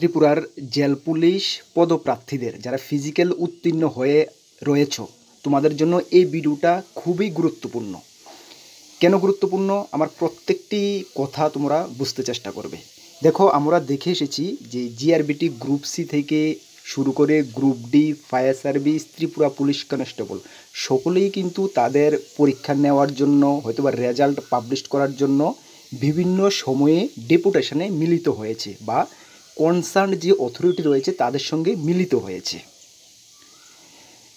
ত্রিপুরার jail police পদপ্রার্থীদের যারা physical উত্তীর্ণ হয়ে রয়েছো, তোমাদের জন্য এই ভিডিওটা খুবই গুরুত্বপূর্ণ। কেন গুরুত্বপূর্ণ? আমার প্রত্যেকটি কথা তোমরা বুঝতে চেষ্টা করবে। দেখো, আমরা দেখে এসেছি যে জিআরবিটি গ্রুপ সি থেকে শুরু করে group D, fire service, Tripura police constable সকলেই কিন্তু তাদের পরীক্ষা নেওয়ার জন্য হয়তোবা রেজাল্ট পাবলিশ করার জন্য বিভিন্ন সময়ে ডেপুটেশনে মিলিত হয়েছে বা কনসার্ন যে অথরিটি রয়েছে তাদের সঙ্গে মিলিত হয়েছে।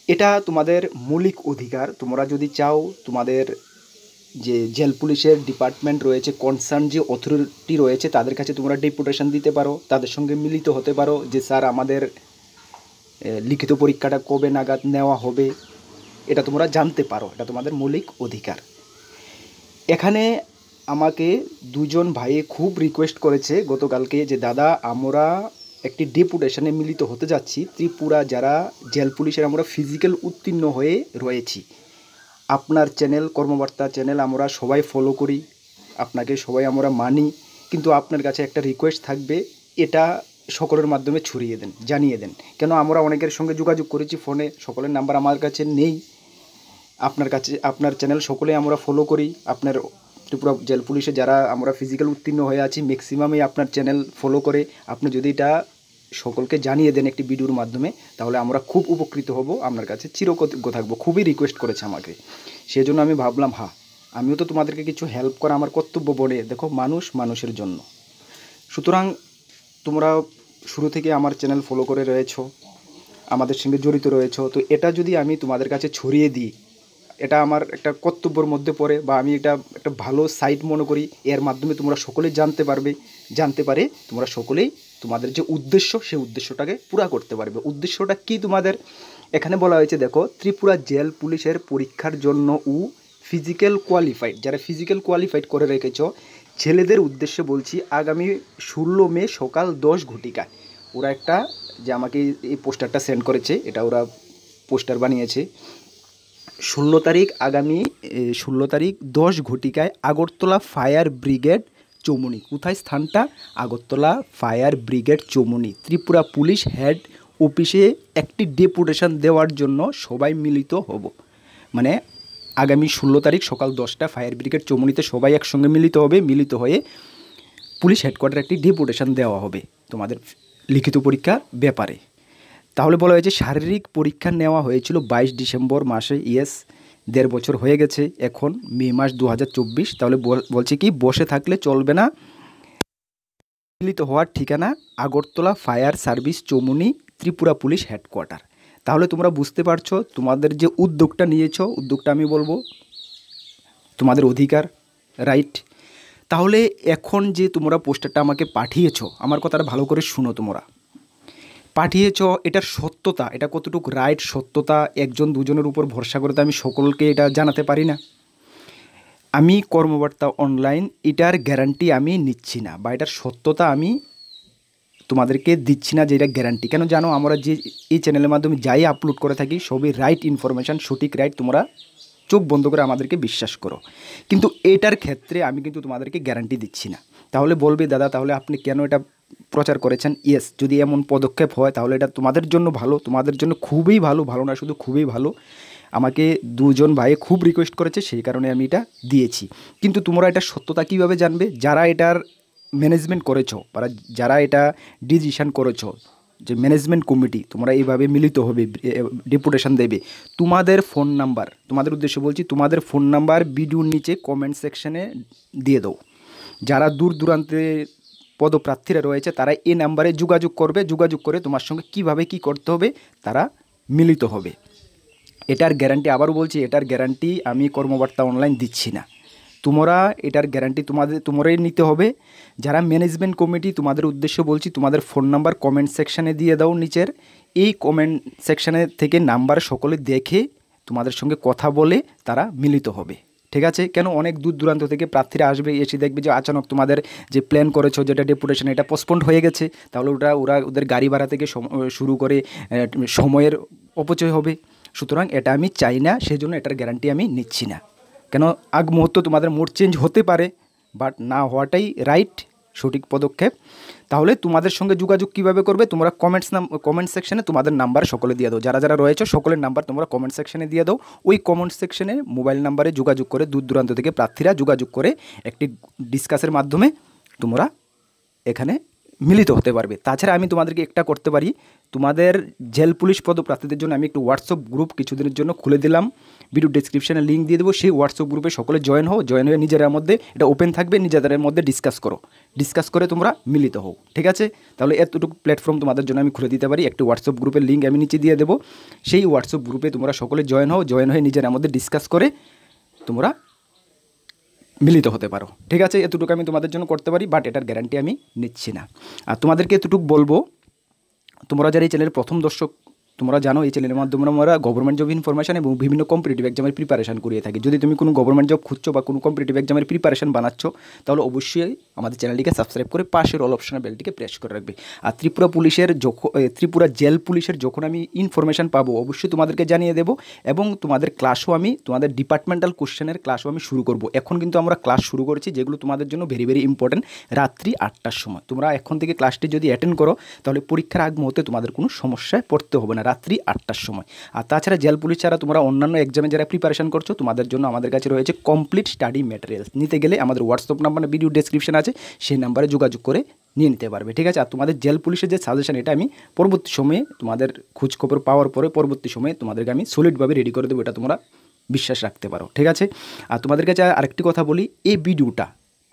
এটা তোমাদের মৌলিক অধিকার। তোমরা যদি চাও তোমাদের যে জেল পুলিশের ডিপার্টমেন্ট রয়েছে, কনসার্ন যে অথরিটি রয়েছে তাদের কাছে তোমরা ডেপুটেশন দিতে পারো, তাদের সঙ্গে মিলিত হতে পারো যে স্যার আমাদের লিখিত পরীক্ষাটা কবে নাগাদ নেওয়া হবে, এটা তোমরা জানতে পারো। এটা তোমাদের মৌলিক অধিকার। এখানে আমাকে দুজন ভাই খুব রিকোয়েস্ট করেছে গতকালকে যে দাদা, আমরা একটি ডেপুটেশনে মিলিত হতে যাচ্ছি। ত্রিপুরা যারা জেল পুলিশের আমরা ফিজিক্যাল উত্তীর্ণ হয়ে রয়েছি, আপনার চ্যানেল, কর্মবার্তা চ্যানেল আমরা সবাই ফলো করি, আপনাকে সবাই আমরা মানি, কিন্তু আপনার কাছে একটা রিকোয়েস্ট থাকবে, এটা সকলের মাধ্যমে ছড়িয়ে দেন, জানিয়ে দেন। কেন আমরা অনেকের সঙ্গে যোগাযোগ করেছি ফোনে, সকলের নাম্বার আমার কাছে নেই। আপনার কাছে, আপনার চ্যানেল সকলে আমরা ফলো করি। আপনার ত্রিপুরা জেল পুলিশে যারা আমরা ফিজিক্যাল উত্তীর্ণ হয়ে আছি ম্যাক্সিমামই আপনার চ্যানেল ফলো করে। আপনি যদি এটা সকলকে জানিয়ে দেন একটি ভিডিওর মাধ্যমে, তাহলে আমরা খুব উপকৃত হব, আপনার কাছে চিরকৃতজ্ঞ থাকবো। খুবই রিকোয়েস্ট করেছে আমাকে, সেই জন্য আমি ভাবলাম আমিও তো তোমাদেরকে কিছু হেল্প করা আমার কর্তব্য বলে। দেখো, মানুষ মানুষের জন্য। সুতরাং তোমরা শুরু থেকে আমার চ্যানেল ফলো করে রয়েছো, আমাদের সঙ্গে জড়িত রয়েছো, তো এটা যদি আমি তোমাদের কাছে ছড়িয়ে দিই, এটা আমার একটা কর্তব্যের মধ্যে পড়ে, বা আমি এটা একটা ভালো সাইট মনে করি। এর মাধ্যমে তোমরা সকলেই জানতে পারে তোমরা সকলেই তোমাদের যে উদ্দেশ্য, সেই উদ্দেশ্যটাকে পুরা করতে পারবে। উদ্দেশ্যটা কি তোমাদের? এখানে বলা হয়েছে, দেখো, ত্রিপুরা জেল পুলিশের পরীক্ষার জন্য ফিজিক্যাল কোয়ালিফাইড, যারা ফিজিক্যাল কোয়ালিফাইড করে রেখেছ ছেলেদের উদ্দেশ্যে বলছি, আগামী 16 মে সকাল 10 ঘটিকায় ওরা একটা, যে আমাকে এই পোস্টারটা সেন্ড করেছে, এটা ওরা পোস্টার বানিয়েছে। 16 তারিখ, আগামী 16 তারিখ 10 ঘটিকায় আগরতলা ফায়ার ব্রিগেড চৌমুনি। কোথায় স্থানটা? Agartala fire brigade Chowmuhani, Tripura police head অফিসে একটি ডেপুটেশন দেওয়ার জন্য সবাই মিলিত হব। মানে আগামী 16 তারিখ সকাল 10টা ফায়ার ব্রিগেড চৌমুনিতে সবাই একসঙ্গে মিলিত হবে। মিলিত হয়ে পুলিশ হেডকোয়ার্টারে একটি ডেপুটেশন দেওয়া হবে তোমাদের লিখিত পরীক্ষার ব্যাপারে। তাহলে বলা হয়েছে শারীরিক পরীক্ষা নেওয়া হয়েছিল 22 ডিসেম্বর মাসে। ইয়েস, 1.5 বছর হয়ে গেছে, এখন মে মাস 2024। তাহলে বলছে কি, বসে থাকলে চলবে না। মিলিত হওয়ার ঠিকানা Agartala fire service Chowmuhani, Tripura police headquarter. তাহলে তোমরা বুঝতে পারছো তোমাদের যে উদ্যোগটা নিয়েছো, উদ্যোগটা আমি বলবো তোমাদের অধিকার, রাইট। তাহলে এখন যে তোমরা পোস্টারটা আমাকে পাঠিয়েছো, আমার কথাটা ভালো করে শুনো। তোমরা পাঠিয়েছ, এটার সত্যতা, এটা কতটুকু রাইট, সত্যতা একজন দুজনের উপর ভরসা করে তো আমি সকলকে এটা জানাতে পারি না। আমি কর্মবার্তা অনলাইন এটার গ্যারান্টি আমি নিচ্ছি না, বা এটার সত্যতা আমি তোমাদেরকে দিচ্ছি না যে এটা গ্যারান্টি। কেন জানো, আমরা যে এই চ্যানেলের মাধ্যমে যাই আপলোড করে থাকি সবই রাইট ইনফরমেশান, সঠিক রাইট। তোমরা চোখ বন্ধ করে আমাদেরকে বিশ্বাস করো, কিন্তু এটার ক্ষেত্রে আমি কিন্তু তোমাদেরকে গ্যারান্টি দিচ্ছি না। তাহলে বলবে, দাদা তাহলে আপনি কেন এটা প্রচার করেছেন? ইয়েস, যদি এমন পদক্ষেপ হয় তাহলে এটা তোমাদের জন্য ভালো, তোমাদের জন্য খুবই ভালো, ভালো না শুধু খুবই ভালো। আমাকে দুজন ভাই খুব রিকোয়েস্ট করেছে, সেই কারণে আমি এটা দিয়েছি। কিন্তু তোমরা এটা সত্যতা কীভাবে জানবে? যারা এটার ম্যানেজমেন্ট করেছো, বা যারা এটা ডিসিশন করেছো, যে ম্যানেজমেন্ট কমিটি, তোমরা এইভাবে মিলিত হবে, ডেপুটেশন দেবে, তোমাদের ফোন নাম্বার, তোমাদের উদ্দেশ্যে বলছি, তোমাদের ফোন নাম্বার ভিডিওর নিচে কমেন্ট সেকশনে দিয়ে দাও। যারা দূর দূরান্তে পদপ্রার্থীরা রয়েছে তারা এই নাম্বারে যোগাযোগ করবে, যোগাযোগ করে তোমার সঙ্গে কিভাবে কি করতে হবে তারা মিলিত হবে। এটার গ্যারান্টি, আবারও বলছি, এটার গ্যারান্টি আমি কর্মবার্তা অনলাইন দিচ্ছি না। তোমরা এটার গ্যারান্টি তোমরাই নিতে হবে। যারা ম্যানেজমেন্ট কমিটি, তোমাদের উদ্দেশ্য বলছি, তোমাদের ফোন নাম্বার কমেন্ট সেকশানে দিয়ে দাও নিচের। এই কমেন্ট সেকশানে থেকে নাম্বার সকলে দেখে তোমাদের সঙ্গে কথা বলে তারা মিলিত হবে, ঠিক আছে? কেন, অনেক দূর দূরান্ত থেকে প্রার্থীরা আসবে, এসে দেখবে যে আচানক তোমাদের যে প্ল্যান করেছো যেটা ডেপুটেশন, এটা পোস্টপন্ড হয়ে গেছে। তাহলে ওরা ওদের গাড়ি ভাড়া থেকে শুরু করে সময়ের অপচয় হবে। সুতরাং এটা আমি চাই না, সেই জন্য এটার গ্যারান্টি আমি নিচ্ছি না। কেন, আগ মুহূর্ত তোমাদের মুড চেঞ্জ হতে পারে, বাট না হওয়াটাই রাইট। সঠিক পদক্ষেপ। তাহলে তোমাদের সঙ্গে যোগাযোগ কীভাবে করবে, তোমরা কমেন্ট সেকশনে তোমাদের নাম্বার সকলে দিয়ে দাও, যারা যারা রয়েছে সকলের নাম্বার তোমরা কমেন্ট সেকশনে দিয়ে দাও। ওই কমেন্ট সেকশনে মোবাইল নাম্বারে যোগাযোগ করে দূর দূরান্ত থেকে প্রার্থীরা যোগাযোগ করে একটি ডিসকাসের মাধ্যমে তোমরা এখানে মিলিত হতে পারবে। তাছাড়া আমি তোমাদেরকে একটা করতে পারি, তোমাদের জেল পুলিশ পদপ্রার্থীদের জন্য আমি একটু হোয়াটসঅ্যাপ গ্রুপ কিছুদিনের জন্য খুলে দিলাম, ভিডিও ডেসক্রিপশনে লিঙ্ক দিয়ে দেবো। সেই হোয়াটসঅ্যাপ গ্রুপে সকলে জয়েন হয়ে নিজেদের মধ্যে এটা ওপেন থাকবে, নিজেদের মধ্যে ডিসকাস করে তোমরা মিলিত হও। ঠিক আছে, তাহলে এতটুকু প্ল্যাটফর্ম তোমাদের জন্য আমি খুলে দিতে পারি। একটি হোয়াটসঅ্যাপ গ্রুপের লিঙ্ক আমি নিচে দিয়ে দেবো, সেই হোয়াটসঅ্যাপ গ্রুপে তোমরা সকলে জয়েন হয়ে নিজেদের মধ্যে ডিসকাস করে তোমরা মিলিত হতে পারো। ঠিক আছে, এতটুকু আমি তোমাদের জন্য করতে পারি, বাট এটার গ্যারান্টি আমি নিচ্ছি না। আর তোমাদেরকে এতটুকু বলবো, তোমরা যারা এই চ্যানেলের প্রথম দর্শক, তোমরা জানো এই চ্যানেলের মাধ্যমে আমরা গভর্নমেন্ট জব ইনফরমেশন এবং বিভিন্ন কম্পিটিটিভ এক্সামের প্রিপারেশন করিয়ে থাকি। যদি তুমি কোনো গভর্নমেন্ট জব খুঁজছো বা কোনো কম্পিটিটিভ এক্সামের প্রিপারেশন বানাচ্ছ, তাহলে অবশ্যই আমাদের চ্যানেলটিকে সাবস্ক্রাইব করে পাশের অল অপশনের বেলটিকে প্রেস করে রাখবে। আর ত্রিপুরা জেল পুলিশের যখন আমি ইনফরমেশন পাবো অবশ্যই তোমাদেরকে জানিয়ে দেবো, এবং তোমাদের ডিপার্টমেন্টাল কোশ্চেনের ক্লাসও আমি শুরু করব। এখন কিন্তু আমরা ক্লাস শুরু করেছি, যেগুলো তোমাদের জন্য ভেরি ভেরি ইম্পর্টেন্ট। রাত্রি 8টার সময় তোমরা এখন থেকে ক্লাসটি যদি অ্যাটেন্ড করো, তাহলে পরীক্ষার আগ মুহূর্তে তোমাদের কোনো সমস্যায় পড়তে হবে না, রাত্রি 8টার সময়। আর তাছাড়া জেল পুলিশ ছাড়া তোমরা অন্যান্য এক্সামে যারা প্রিপারেশন করছো, তোমাদের জন্য আমাদের কাছে রয়েছে কমপ্লিট স্টাডি ম্যাটেরিয়ালস। নিতে গেলে আমাদের হোয়াটসঅ্যাপ নাম্বার ভিডিও ডেসক্রিপশন আছে, সেই নাম্বারে যোগাযোগ করে নিয়ে নিতে পারবে। ঠিক আছে, আর তোমাদের জেল পুলিশের যে সাজেশন, এটা আমি পরবর্তী সময়ে তোমাদের খোঁজখবর পাওয়ার পরে পরবর্তী সময়ে তোমাদেরকে আমি সলিডভাবে রেডি করে দেবো, এটা তোমরা বিশ্বাস রাখতে পারো। ঠিক আছে, আর তোমাদের কাছে আরেকটি কথা বলি, এই ভিডিওটা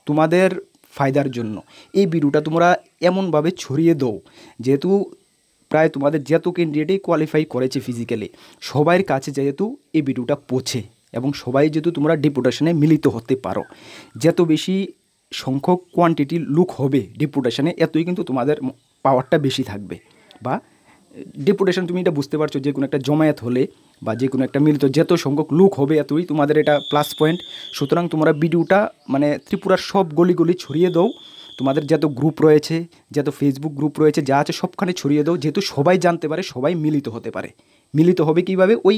তোমাদের ফায়দার জন্য এই ভিডিওটা তোমরা এমনভাবে ছড়িয়ে দাও, যেহেতু প্রায় তোমাদের যত ক্যান্ডিডেটই কোয়ালিফাই করেছে ফিজিক্যালি, সবার কাছে যেহেতু এই ভিডিওটা পৌঁছে, এবং সবাই যেহেতু তোমরা ডেপুটেশনে মিলিত হতে পারো, যত বেশি সংখ্যক কোয়ান্টিটি লোক হবে ডেপুটেশনে, এতই কিন্তু তোমাদের পাওয়ারটা বেশি থাকবে। বা ডেপুটেশন, তুমি এটা বুঝতে পারছো, যে কোনো একটা জমায়েত হলে বা যে কোনো একটা মিলিত যত সংখ্যক লোক হবে, এতই তোমাদের এটা প্লাস পয়েন্ট। সুতরাং তোমরা ভিডিওটা ত্রিপুরার সব গলি ছড়িয়ে দাও, তোমাদের যত গ্রুপ রয়েছে, যত ফেসবুক গ্রুপ রয়েছে, যা আছে সবখানে ছড়িয়ে দাও, যেহেতু সবাই জানতে পারে, সবাই মিলিত হতে পারে। মিলিত হবে কীভাবে, ওই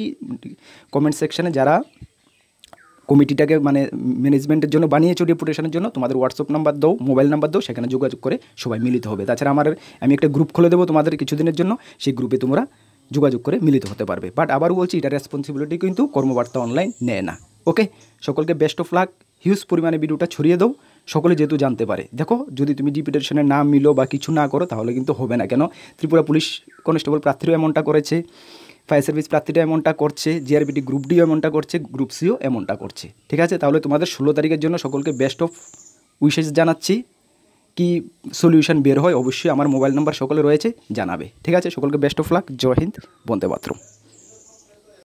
কমেন্ট সেকশানে যারা কমিটিটাকে ম্যানেজমেন্টের জন্য বানিয়েছো ডেপুটেশনের জন্য, তোমাদের হোয়াটসঅ্যাপ নাম্বার দাও, মোবাইল নাম্বার দাও, সেখানে যোগাযোগ করে সবাই মিলিত হবে। তাছাড়া আমি একটা গ্রুপ খুলে দেবো তোমাদের কিছুদিনের জন্য, সেই গ্রুপে তোমরা যোগাযোগ করে মিলিত হতে পারবে। বাট আবারও বলছি, এটা রেসপন্সিবিলিটি কিন্তু কর্মবার্তা অনলাইন নেয় না। ওকে, সকলকে বেস্ট অফ লাক। হিউজ পরিমাণে ভিডিওটা ছড়িয়ে দাও, সকলে যেহেতু জানতে পারে। দেখো, যদি তুমি ডেপুটেশনে নাম মিলো বা কিছু না করো, তাহলে কিন্তু হবে না। কেন, ত্রিপুরা পুলিশ কনস্টেবল প্রার্থীরাও এমনটা করেছে, ফায়ার সার্ভিস প্রার্থীরা এমনটা করছে, জিআরবিটি গ্রুপ ডিও এমনটা করছে, গ্রুপ সিও এমনটা করছে। ঠিক আছে, তাহলে তোমাদের 16 তারিখের জন্য সকলকে বেস্ট অফ উইশেস জানাচ্ছি। কি সলিউশন বের হয় অবশ্যই আমার মোবাইল নাম্বার সকলে রয়েছে, জানাবে। ঠিক আছে, সকলকে বেস্ট অফ লাক। জয় হিন্দ, বন্দে মাতরম।